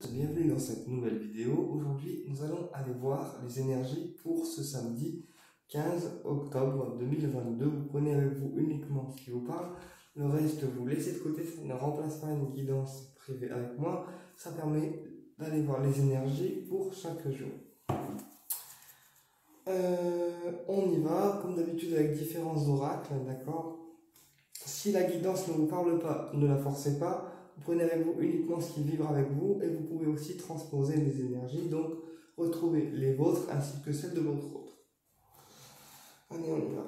Bienvenue dans cette nouvelle vidéo. Aujourd'hui, nous allons aller voir les énergies pour ce samedi 15 octobre 2022. Vous prenez avec vous uniquement ce qui vous parle. Le reste, vous laissez de côté. Ça ne remplace pas une guidance privée avec moi. Ça permet d'aller voir les énergies pour chaque jour. On y va, comme d'habitude, avec différents oracles, d'accord? Si la guidance ne vous parle pas, ne la forcez pas. Vous prenez avec vous uniquement ce qui vibre avec vous et vous pouvez aussi transposer les énergies, donc retrouver les vôtres ainsi que celles de votre autre. Allez, on y va.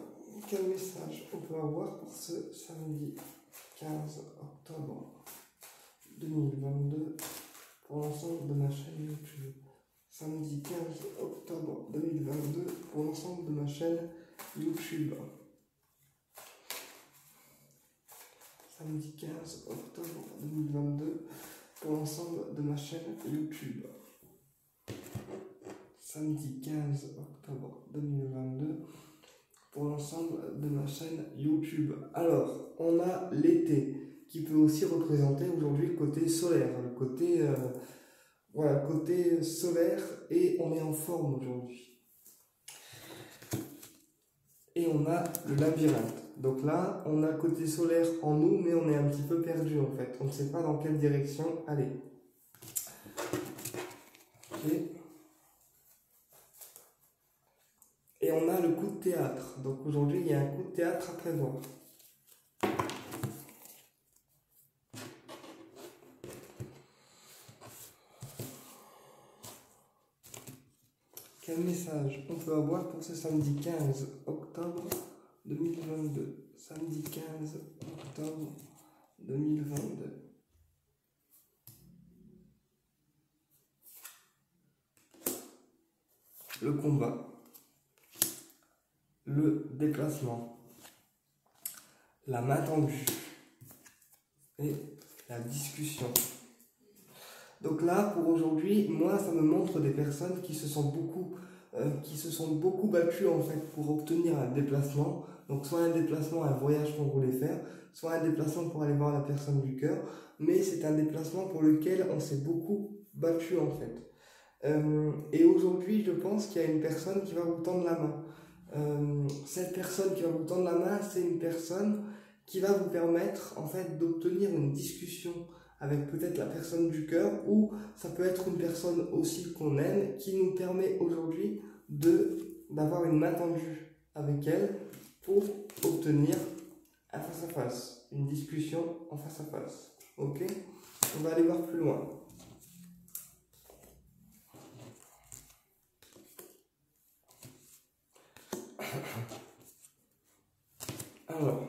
Quel message on peut avoir pour ce samedi 15 octobre 2022 pour l'ensemble de ma chaîne YouTube? Samedi 15 octobre 2022 pour l'ensemble de ma chaîne YouTube. Samedi 15 octobre 2022 pour l'ensemble de ma chaîne YouTube. Samedi 15 octobre 2022 pour l'ensemble de ma chaîne YouTube. Alors, on a l'été qui peut aussi représenter aujourd'hui le côté solaire, le côté, côté solaire, et on est en forme aujourd'hui. Et on a le labyrinthe. Donc là, on a le côté solaire en nous, mais on est un petit peu perdu en fait. On ne sait pas dans quelle direction aller. Okay. Et on a le coup de théâtre. Donc aujourd'hui, il y a un coup de théâtre à prévoir. Quel message on peut avoir pour ce samedi 15 octobre 2022? Samedi 15 octobre 2022. Le combat, le déplacement, la main tendue et la discussion. Donc là, pour aujourd'hui, moi, ça me montre des personnes qui se sont beaucoup battues en fait pour obtenir un déplacement. Donc soit un déplacement, un voyage qu'on voulait faire, soit un déplacement pour aller voir la personne du cœur, mais c'est un déplacement pour lequel on s'est beaucoup battu en fait. Et aujourd'hui, je pense qu'il y a une personne qui va vous tendre la main. Cette personne qui va vous tendre la main, c'est une personne qui va vous permettre en fait d'obtenir une discussion avec peut-être la personne du cœur, ou ça peut être une personne aussi qu'on aime qui nous permet aujourd'hui d'avoir une main tendue avec elle pour obtenir un face-à-face, une discussion en face-à-face. Ok? On va aller voir plus loin. Alors,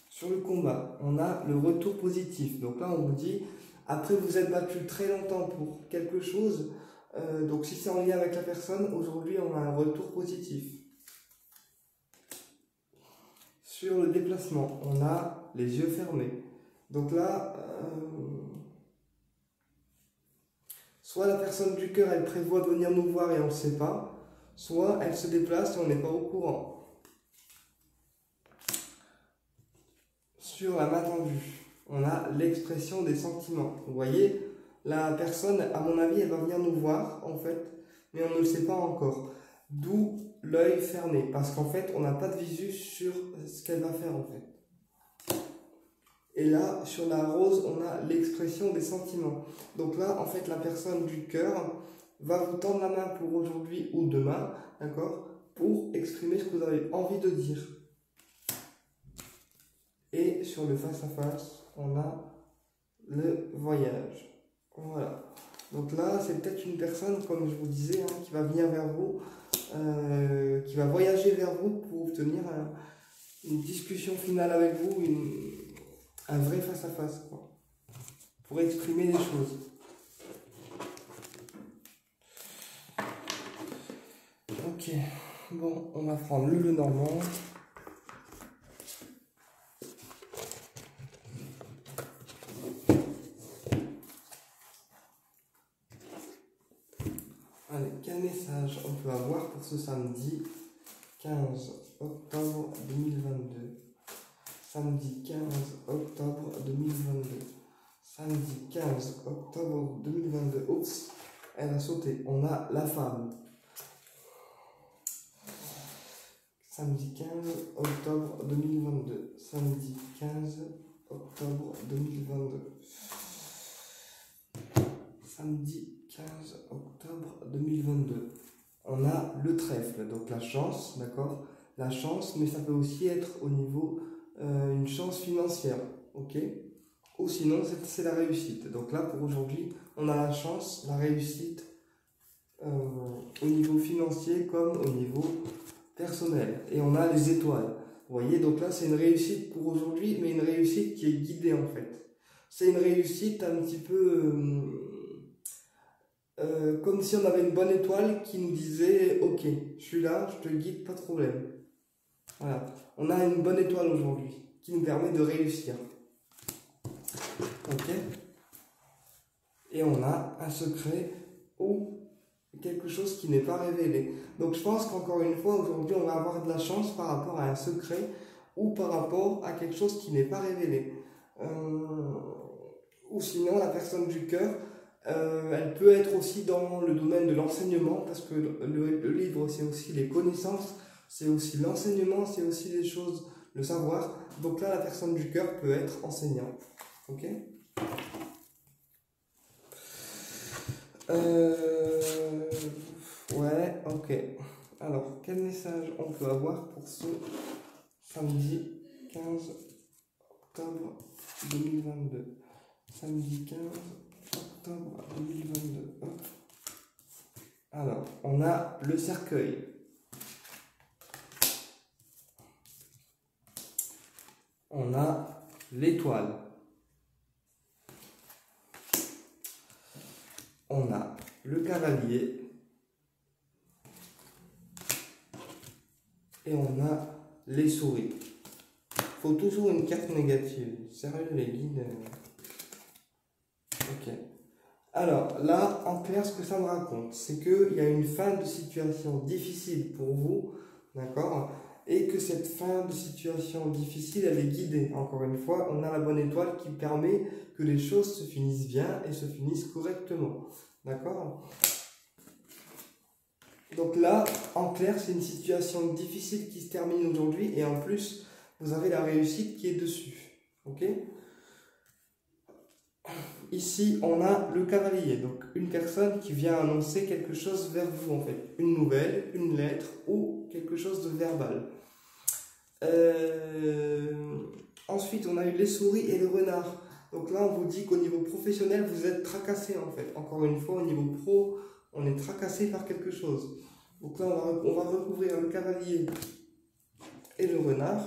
sur le combat, on a le retour positif. Donc là, on vous dit, après vous êtes battu très longtemps pour quelque chose, donc si c'est en lien avec la personne, aujourd'hui, on a un retour positif. Sur le déplacement, on a les yeux fermés. Donc là, soit la personne du cœur, elle prévoit de venir nous voir et on ne sait pas, soit elle se déplace et on n'est pas au courant. Sur la main tendue, on a l'expression des sentiments. Vous voyez, la personne, à mon avis, elle va venir nous voir, en fait, mais on ne le sait pas encore. D'où l'œil fermé, parce qu'en fait, on n'a pas de visu sur ce qu'elle va faire, en fait. Et là, sur la rose, on a l'expression des sentiments. Donc là, en fait, la personne du cœur va vous tendre la main pour aujourd'hui ou demain, d'accord, pour exprimer ce que vous avez envie de dire. Et sur le face-à-face, on a le voyage. Voilà. Donc là, c'est peut-être une personne, comme je vous disais, qui va venir vers vous, qui va voyager vers vous pour obtenir une discussion finale avec vous, un vrai face-à-face, quoi, pour exprimer les choses. Ok, bon, on va prendre le normand. Allez, quel message on peut avoir pour ce samedi 15 octobre 2022? Samedi 15 octobre 2022. Samedi 15 octobre 2022. Oups, elle a sauté. On a la femme. Samedi 15 octobre 2022. Samedi 15 octobre 2022. Samedi 15 octobre 2022. On a le trèfle, donc la chance, d'accord? La chance, mais ça peut aussi être au niveau une chance financière, ok? Ou sinon, c'est la réussite. Donc là, pour aujourd'hui, on a la chance, la réussite au niveau financier comme au niveau personnel. Et on a les étoiles. Vous voyez, donc là, c'est une réussite pour aujourd'hui, mais une réussite qui est guidée en fait. C'est une réussite un petit peu comme si on avait une bonne étoile qui nous disait « Ok, je suis là, je te guide, pas de problème. » Voilà, on a une bonne étoile aujourd'hui qui nous permet de réussir. Ok? Et on a un secret ou quelque chose qui n'est pas révélé. Donc je pense qu'encore une fois, aujourd'hui, on va avoir de la chance par rapport à un secret ou par rapport à quelque chose qui n'est pas révélé. Ou sinon, la personne du cœur, elle peut être aussi dans le domaine de l'enseignement, parce que le livre, c'est aussi les connaissances, c'est aussi l'enseignement, c'est aussi les choses, le savoir. Donc là, la personne du cœur peut être enseignante. Ok? Ouais, ok. Alors, quel message on peut avoir pour ce samedi 15 octobre 2022? Samedi 15 octobre 2022. Hop. Alors, on a le cercueil. On a l'étoile. On a le cavalier. Et on a les souris. Faut toujours une carte négative. Sérieux, les guides. Ok. Alors, là, en clair, ce que ça me raconte, c'est qu'il y a une fin de situation difficile pour vous, d'accord? Et que cette fin de situation difficile, elle est guidée. Encore une fois, on a la bonne étoile qui permet que les choses se finissent bien et se finissent correctement. D'accord? Donc là, en clair, c'est une situation difficile qui se termine aujourd'hui et en plus, vous avez la réussite qui est dessus. Ok? Ici, on a le cavalier, donc une personne qui vient annoncer quelque chose vers vous en fait. Une nouvelle, une lettre ou quelque chose de verbal. Ensuite, on a eu les souris et le renard. Donc là, on vous dit qu'au niveau professionnel, vous êtes tracassé en fait. Encore une fois, au niveau pro, on est tracassé par quelque chose. Donc là, on va recouvrir le cavalier et le renard.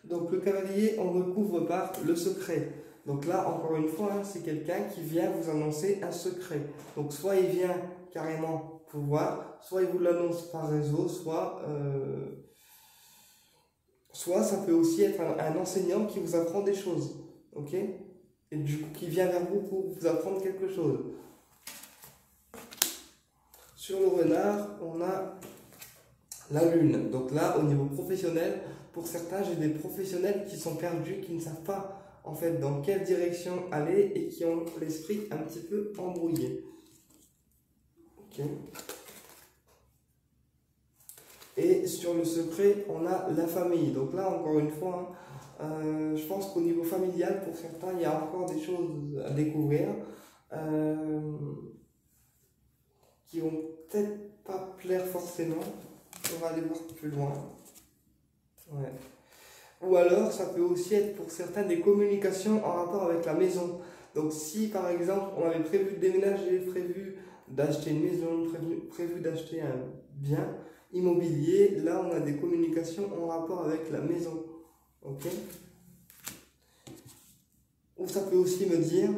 Donc le cavalier, on recouvre par le secret. Donc là, encore une fois, hein, c'est quelqu'un qui vient vous annoncer un secret. Donc soit il vient carrément pour voir, soit il vous l'annonce par réseau, soit ça peut aussi être un enseignant qui vous apprend des choses. Ok? Et du coup, qui vient vers vous pour vous apprendre quelque chose. Sur le renard, on a la lune. Donc là, au niveau professionnel, pour certains, j'ai des professionnels qui sont perdus, qui ne savent pas en fait dans quelle direction aller et qui ont l'esprit un petit peu embrouillé. Ok. Et sur le secret, on a la famille. Donc là, encore une fois, hein, je pense qu'au niveau familial, pour certains, il y a encore des choses à découvrir qui vont peut-être pas plaire forcément. On va aller voir plus loin. Ouais. Ou alors, ça peut aussi être pour certains des communications en rapport avec la maison. Donc, si par exemple, on avait prévu de déménager, prévu d'acheter une maison, prévu d'acheter un bien immobilier, là, on a des communications en rapport avec la maison. Ok? Ou ça peut aussi me dire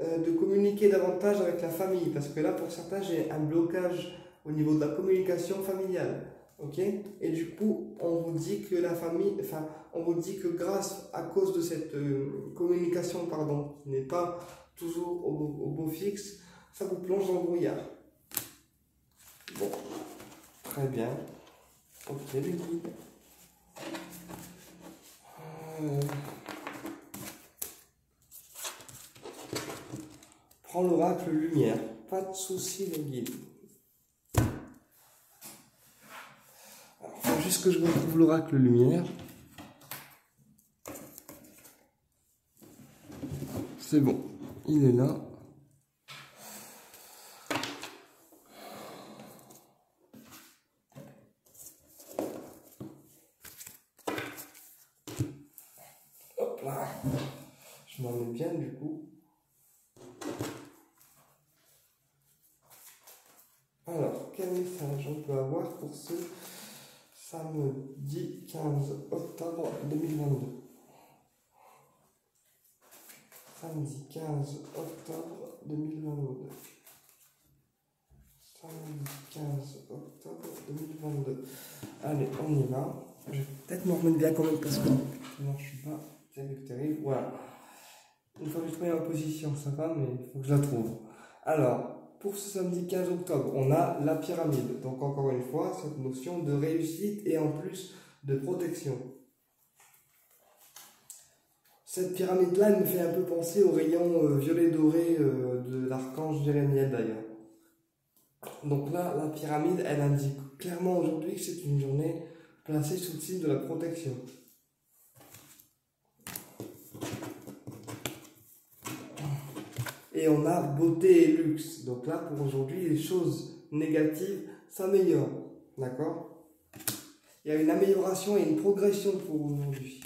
de communiquer davantage avec la famille, parce que là, pour certains, j'ai un blocage au niveau de la communication familiale. Ok? Et du coup, on vous dit que la famille, enfin, on vous dit que grâce, à cause de cette communication, pardon, qui n'est pas toujours au beau fixe, ça vous plonge dans le brouillard. Bon, très bien. Ok, les guides. prends l'oracle lumière. Pas de souci, le guide. Alors, il faut juste que je retrouve l'oracle lumière. C'est bon, il est là. Hop là. Je m'en mets bien du coup. Alors, quel message on peut avoir pour ce samedi 15 octobre 2022? Samedi 15 octobre 2022. Samedi 15 octobre 2022. Allez, on y va. Je vais peut-être me remettre bien quand même parce que non, je suis pas terrible. Voilà. Une fois que j'ai trouvé ma position, ça va, mais il faut que je la trouve. Alors, pour ce samedi 15 octobre, on a la pyramide. Donc encore une fois, cette notion de réussite et en plus de protection. Cette pyramide-là, elle me fait un peu penser au rayon violet doré de l'archange Jérémiel d'ailleurs. Donc là, la pyramide, elle indique clairement aujourd'hui que c'est une journée placée sous le signe de la protection. Et on a beauté et luxe. Donc là, pour aujourd'hui, les choses négatives s'améliorent. D'accord? Il y a une amélioration et une progression pour aujourd'hui.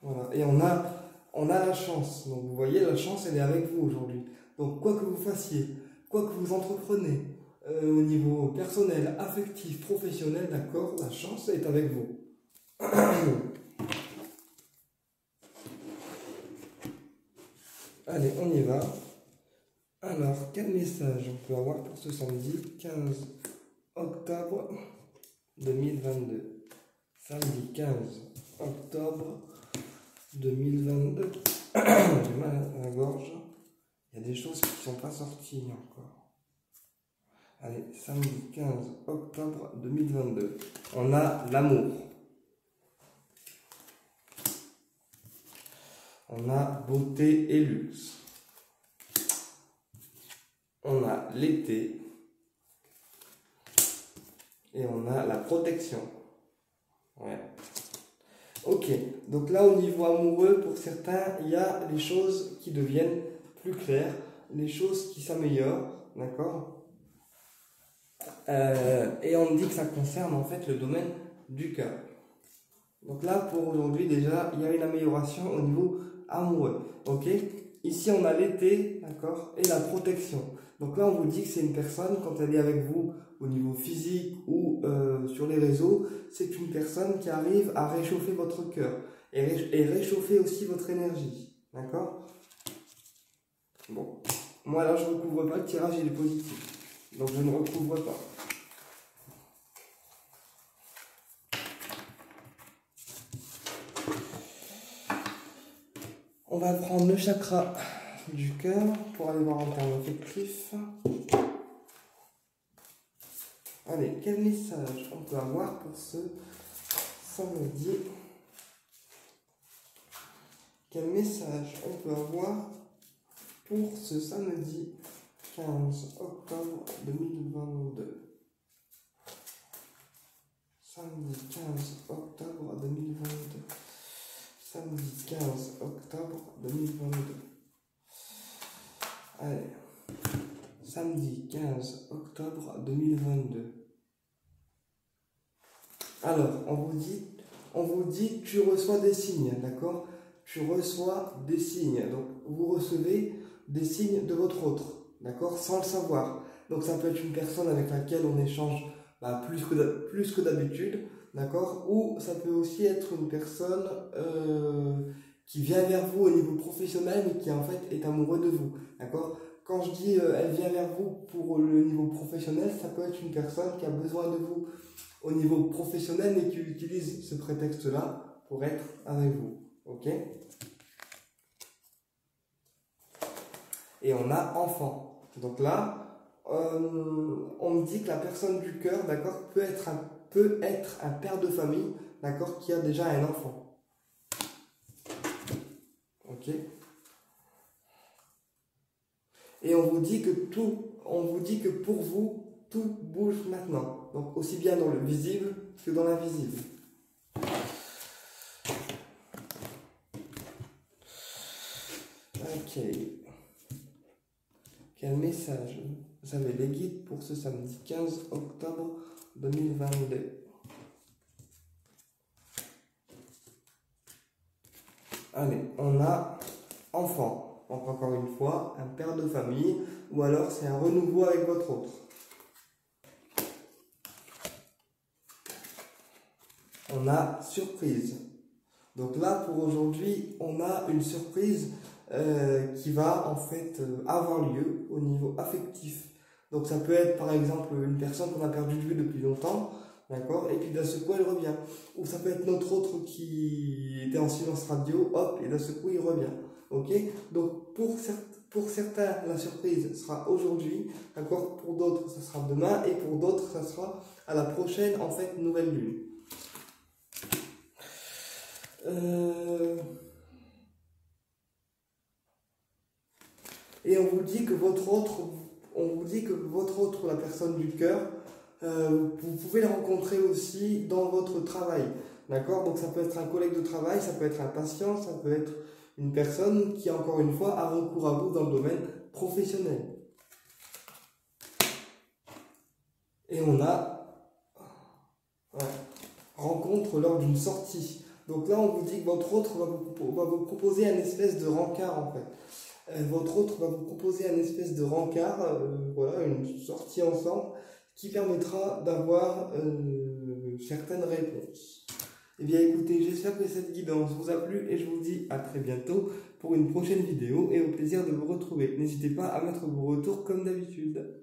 Voilà. Et on a la chance. Donc vous voyez, la chance, elle est avec vous aujourd'hui. Donc quoi que vous fassiez, quoi que vous entreprenez, au niveau personnel, affectif, professionnel, d'accord, la chance est avec vous. Allez, on y va. Alors, quel message on peut avoir pour ce samedi 15 octobre 2022? Samedi 15 octobre 2022. J'ai mal à la gorge. Il y a des choses qui ne sont pas sorties encore. Allez, samedi 15 octobre 2022. On a l'amour. On a beauté et luxe. On a l'été. Et on a la protection. Ouais. Ok, donc là au niveau amoureux, pour certains, il y a les choses qui deviennent plus claires, les choses qui s'améliorent, d'accord? Et on me dit que ça concerne en fait le domaine du cœur. Donc là, pour aujourd'hui, déjà, il y a une amélioration au niveau amoureux, ok? Ici, on a l'été, d'accord? Et la protection. Donc là, on vous dit que c'est une personne, quand elle est avec vous au niveau physique ou sur les réseaux, c'est une personne qui arrive à réchauffer votre cœur et réchauffer aussi votre énergie, d'accord? Bon, moi là, je ne recouvre pas, le tirage il est positif, donc je ne recouvre pas. On va prendre le chakra du cœur pour aller voir en termes affectifs. Allez, quel message on peut avoir pour ce samedi? Quel message on peut avoir pour ce samedi 15 octobre 2022? Samedi 15 octobre 2022. Samedi 15 octobre 2022. Allez. Samedi 15 octobre 2022. Alors, on vous dit que tu reçois des signes, d'accord? Tu reçois des signes. Donc, vous recevez des signes de votre autre, d'accord? Sans le savoir. Donc, ça peut être une personne avec laquelle on échange plus que d'habitude, d'accord? Ou ça peut aussi être une personne qui vient vers vous au niveau professionnel mais qui en fait est amoureux de vous, d'accord? Quand je dis elle vient vers vous pour le niveau professionnel, ça peut être une personne qui a besoin de vous au niveau professionnel et qui utilise ce prétexte-là pour être avec vous, ok? Et on a enfant. Donc là, on me dit que la personne du cœur, d'accord, peut être un père de famille, d'accord, qui a déjà un enfant. Ok? Et on vous dit que pour vous, tout bouge maintenant. Donc aussi bien dans le visible que dans l'invisible. Ok. Quel message vous avez les guides pour ce samedi 15 octobre 2022? Allez, on a enfant. Donc encore une fois, un père de famille, ou alors c'est un renouveau avec votre autre. On a surprise. Donc là, pour aujourd'hui, on a une surprise qui va en fait avoir lieu au niveau affectif. Donc ça peut être par exemple une personne qu'on a perdu de vue depuis longtemps, d'accord, et puis d'un seul coup elle revient. Ou ça peut être notre autre qui était en silence radio, hop, et d'un seul coup il revient. Ok. Donc pour certains, la surprise sera aujourd'hui, d'accord, pour d'autres ça sera demain, et pour d'autres ça sera à la prochaine en fait nouvelle lune. Et on vous dit que votre autre, la personne du cœur, vous pouvez le rencontrer aussi dans votre travail. D'accord? Donc ça peut être un collègue de travail, ça peut être un patient, ça peut être une personne qui, encore une fois, a recours à vous dans le domaine professionnel. Et on a rencontre lors d'une sortie. Donc là, on vous dit que votre autre va vous proposer un espèce de rencard en fait. Votre autre va vous proposer un espèce de rencard, voilà, une sortie ensemble qui permettra d'avoir certaines réponses. Eh bien écoutez, j'espère que cette guidance vous a plu et je vous dis à très bientôt pour une prochaine vidéo et au plaisir de vous retrouver. N'hésitez pas à mettre vos retours comme d'habitude.